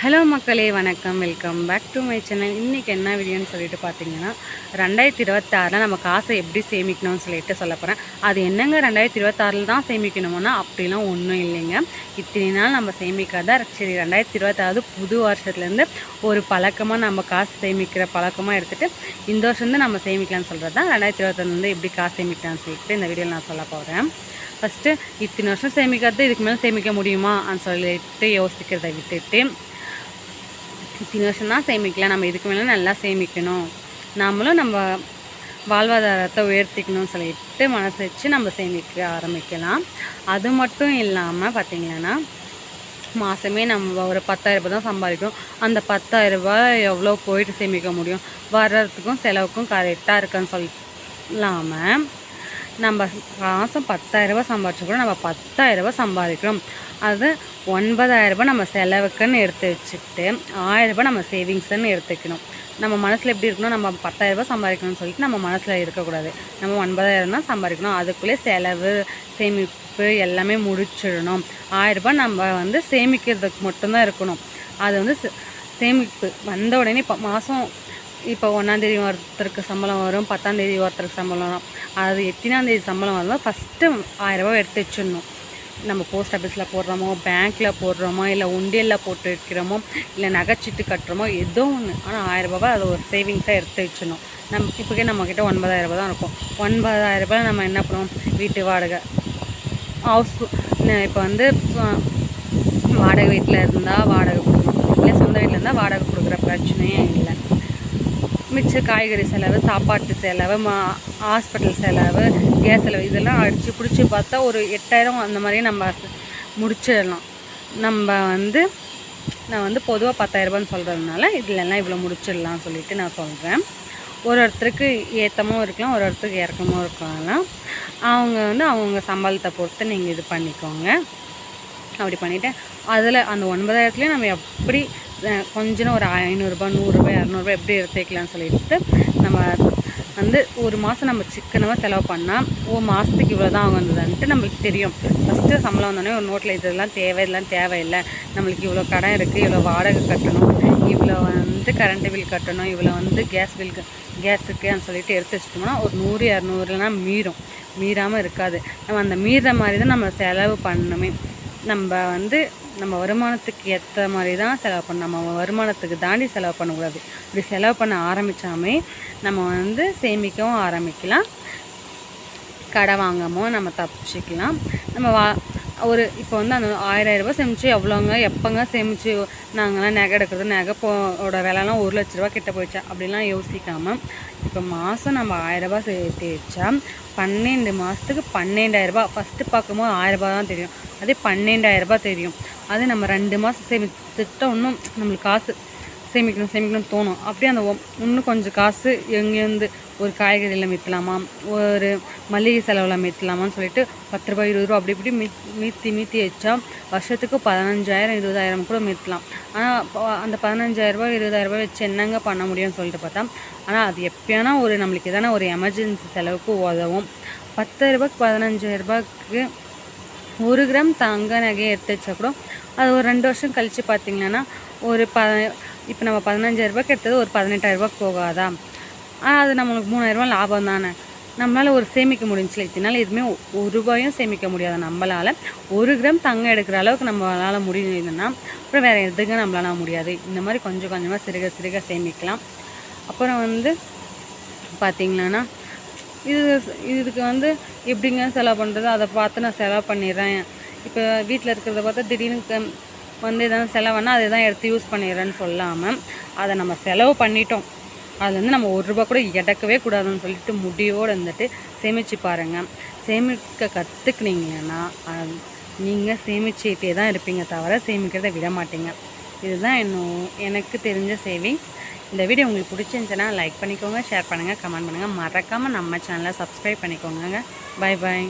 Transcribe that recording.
Hello மக்களே, வணக்கம். Welcome back to my channel. இன்றைக்கி என்ன வீடியோன்னு சொல்லிட்டு பார்த்தீங்கன்னா, 2026 நம்ம காசை எப்படி சேமிக்கணும்னு சொல்லிட்டு சொல்ல போகிறேன். அது என்னங்க 2026 தான் சேமிக்கணும்னா அப்படிலாம் ஒன்றும் இல்லைங்க. இத்தனை நாள் நம்ம சேமிக்காத சரி 2026 புது வருஷத்துலேருந்து ஒரு பழக்கமாக நம்ம காசு சேமிக்கிற பழக்கமாக எடுத்துகிட்டு இந்த வருஷம் நம்ம சேமிக்கலாம்னு சொல்கிறது தான் 2026 எப்படி காசு சேமிக்கலாம்னு சொல்லிட்டு இந்த வீடியோவில் நான் சொல்ல போகிறேன். ஃபஸ்ட்டு இத்தனை வருஷம் சேமிக்காத இதுக்கு மேலே சேமிக்க முடியுமான்னு சொல்லிட்டு யோசிக்கிறத விட்டுட்டு இத்தனை வருஷம் தான் சேமிக்கலாம், நம்ம இதுக்கு மேலே நல்லா சேமிக்கணும், நம்மளும் நம்ம வாழ்வாதாரத்தை உயர்த்திக்கணும்னு சொல்லிட்டு மனசு வச்சு நம்ம சேமிக்க ஆரம்பிக்கலாம். அது மட்டும் இல்லாமல் பார்த்திங்கன்னா, மாதமே நம்ம ஒரு 10,000 ரூபாய் தான் சம்பாதிக்கிறோம். அந்த 10,000 ரூபாய் எவ்வளோ போயிட்டு சேமிக்க முடியும்? வர்றதுக்கும் செலவுக்கும் கரெக்டாக இருக்குன்னு சொல்லாமல் நம்ம மாதம் 10,000 ரூபாய் சம்பாதிச்சோம், நம்ம 10,000 ரூபாய் சம்பாதிக்கிறோம், அது 9,000 ரூபாய் நம்ம செலவுக்குன்னு எடுத்து வச்சுக்கிட்டு 1,000 ரூபாய் நம்ம சேவிங்ஸ்ன்னு எடுத்துக்கணும். நம்ம மனசில் எப்படி இருக்கணும், நம்ம 10,000 ரூபாய் சம்பாதிக்கணும்னு சொல்லிட்டு நம்ம மனசில் இருக்கக்கூடாது. நம்ம 9,000 தான் சம்பாதிக்கணும், அதுக்குள்ளே செலவு சேமிப்பு எல்லாமே முடிச்சிடணும். 1,000 ரூபாய் நம்ம சேமிக்கிறதுக்கு மட்டும்தான் இருக்கணும். அது சேமிப்பு வந்த உடனே இப்போ மாதம் இப்போ 1ஆந்தேதி ஒருத்தருக்கு சம்பளம் வரும், 10ஆந்தேதி ஒருத்தருக்கு சம்பளம் வரும். அது எத்தனாந்தேதி சம்பளம் வருதோ ஃபஸ்ட்டு 1,000 ரூபாய் எடுத்து வச்சிடணும். நம்ம போஸ்ட் ஆஃபீஸில் போடுறோமோ, பேங்க்கில் போடுறோமோ, இல்லை உண்டியலில் போட்டு வைக்கிறோமோ, இல்லை நகைச்சீட்டு கட்டுறோமோ, ஏதோ ஒன்று, ஆனால் 1,000 ரூபாய் அது ஒரு சேவிங்ஸாக எடுத்து வச்சிடணும். இப்போக்கே நம்மக்கிட்ட 9,000 ரூபாய் தான் இருக்கும். 9,000 ரூபாய் நம்ம என்ன பண்ணுவோம், வீட்டு வாடகை, ஹவுஸ், இப்போ வாடகை வீட்டில் இருந்தால் வாடகை கொடுக்கணும், இல்லை சொந்த வீட்டில் இருந்தால் வாடகை கொடுக்குற பிரச்சனையே இல்லை. மிச்ச காய்கறி செலவு, சாப்பாட்டு செலவு, ஹாஸ்பிட்டல் செலவு, கேஸ் செலவு, இதெல்லாம் அடித்து பிடிச்சி பார்த்தா ஒரு 8,000 அந்த மாதிரியே நம்ம முடிச்சிடலாம். நான் பொதுவாக 10,000 ரூபான்னு சொல்கிறதுனால இதிலெல்லாம் இவ்வளோ முடிச்சிடலாம்னு சொல்லிட்டு நான் சொல்கிறேன். ஒரு ஒருத்தருக்கு ஏற்றமும் இருக்கலாம், ஒரு ஒருத்தருக்கு இறக்கமும் இருக்கலாம். அவங்க சம்பளத்தை பொறுத்து நீங்கள் இது பண்ணிக்கோங்க. அப்படி பண்ணிவிட்டு அதில் அந்த 9,000 நம்ம எப்படி கொஞ்சம் ஒரு 500 ரூபாய், 100 ரூபாய், 200 ரூபாய் எப்படி எடுத்து வைக்கலாம்னு சொல்லிட்டு நம்ம ஒரு மாதம் நம்ம சிக்கனமாக செலவு பண்ணால் மாதத்துக்கு இவ்வளோ தான் ஆகுதுன்ட்டு நம்மளுக்கு தெரியும். ஃபஸ்ட்டு சம்பளம் வந்தோடனே ஒரு நோட்டில் இதெல்லாம் தேவையில்லை, நம்மளுக்கு இவ்வளோ கடன் இருக்குது, இவ்வளோ வாடகை கட்டணும், இவ்வளோ கரண்ட்டு பில் கட்டணும், இவ்வளோ கேஸுக்குன்னு சொல்லிட்டு எடுத்து வச்சுட்டோம்னா ஒரு 100, 200லாம் மீறாமல் இருக்காது. நம்ம அந்த மீறுற மாதிரி தான் நம்ம செலவு பண்ணணுமே. நம்ம வருமானத்துக்கு ஏற்ற மாதிரி தான் செலவு பண்ணணும். நம்ம வருமானத்துக்கு தாண்டி செலவு பண்ணக்கூடாது. இப்படி செலவு பண்ண ஆரம்பித்தாமே நம்ம சேமிக்கவும் ஆரம்பிக்கலாம், கடை வாங்காமல் நம்ம தப்பிச்சிக்கலாம். நம்ம இப்போ அந்த 1,000 ரூபாய் சேமித்து எவ்வளோங்க எப்போங்க சேமித்து நாங்கள்லாம் நகை எடுக்கிறது, நகைப்போட விலைலாம் 1,00,000 ரூபா கிட்ட போயிடுச்சா அப்படிலாம் யோசிக்காமல் இப்போ மாதம் நம்ம 1,000 ரூபாய் சேர்த்து வச்சா 12 மாதத்துக்கு 12,000 ரூபாய். ஃபஸ்ட்டு பார்க்கும்போது 1,000 ரூபாய் தான் தெரியும், அதே 12,000 ரூபாய் தெரியும். அது நம்ம 2 மாதம் சேமித்துட்டா இன்னும் நம்மளுக்கு காசு சேமிக்கணும்னு தோணும். அப்படியே இன்னும் கொஞ்சம் காசு எங்கேருந்து ஒரு காய்கறியில் மீற்றலாமா, ஒரு மளிகை செலவில் மீற்றலாமான்னு சொல்லிட்டு 10 ரூபாய், 20 ரூபா அப்படி இப்படி மீற்றி வச்சா வருஷத்துக்கு 15,000, 20,000 கூட மீற்றலாம். ஆனால் அந்த 15,000 ரூபாய், 20,000 ரூபாய் வச்சு என்னங்க பண்ண முடியும்னு சொல்லிட்டு பார்த்தா, ஆனால் அது எப்போனா நம்மளுக்கு எதான ஒரு எமர்ஜென்சி செலவுக்கு உதவும். 10,000 ரூபாய்க்கு 15,000 ரூபாய்க்கு 1 கிராம் தங்க நகையை எடுத்து வச்சா கூட அது ஒரு 2 வருஷம் கழித்து பார்த்திங்கன்னா இப்போ நம்ம 15,000 ரூபாய்க்கு எடுத்தது ஒரு 18,000 ரூபாய்க்கு போகாதா? அது நம்மளுக்கு 3,000 ரூபாய் லாபம் தானே. நம்மளால் ஒரு சேமிக்க முடிஞ்சில்ல. இதனால் எதுவுமே 1 ரூபாயும் சேமிக்க முடியாது நம்மளால். 1 கிராம் தங்கம் எடுக்கிற அளவுக்கு நம்மளால் முடியுதுன்னா அப்புறம் வேறு எதுங்க நம்மளால் முடியாது. இந்த மாதிரி கொஞ்சம் கொஞ்சமாக சிறுக சேமிக்கலாம். அப்புறம் பார்த்திங்கன்னா இதுக்கு எப்படிங்க செலவு பண்ணுறது, அதை பார்த்து நான் செலவு பண்ணிடுறேன். இப்போ வீட்டில் இருக்கிறத பார்த்தா திடீர்னு எதாவது செலவுன்னா அதை தான் எடுத்து யூஸ் பண்ணிடுறேன்னு சொல்லாமல் அதை நம்ம செலவு பண்ணிட்டோம், அது நம்ம 1 ரூபா கூட எடுக்கவே கூடாதுன்னு சொல்லிட்டு முடிவோடு சேமித்து பாருங்கள். சேமிக்க கற்றுக்குனீங்கன்னா நீங்கள் சேமிச்சுக்கிட்டே தான் இருப்பீங்க தவிர சேமிக்கிறத விட மாட்டீங்க. இதுதான் எனக்கு தெரிஞ்ச சேவிங்ஸ். இந்த வீடியோ உங்களுக்கு பிடிச்சிருந்துச்சுன்னா லைக் பண்ணிக்கோங்க, ஷேர் பண்ணுங்கள், கமெண்ட் பண்ணுங்கள். மறக்காமல் நம்ம சேனலை சப்ஸ்கிரைப் பண்ணிக்கோங்க. Bye bye.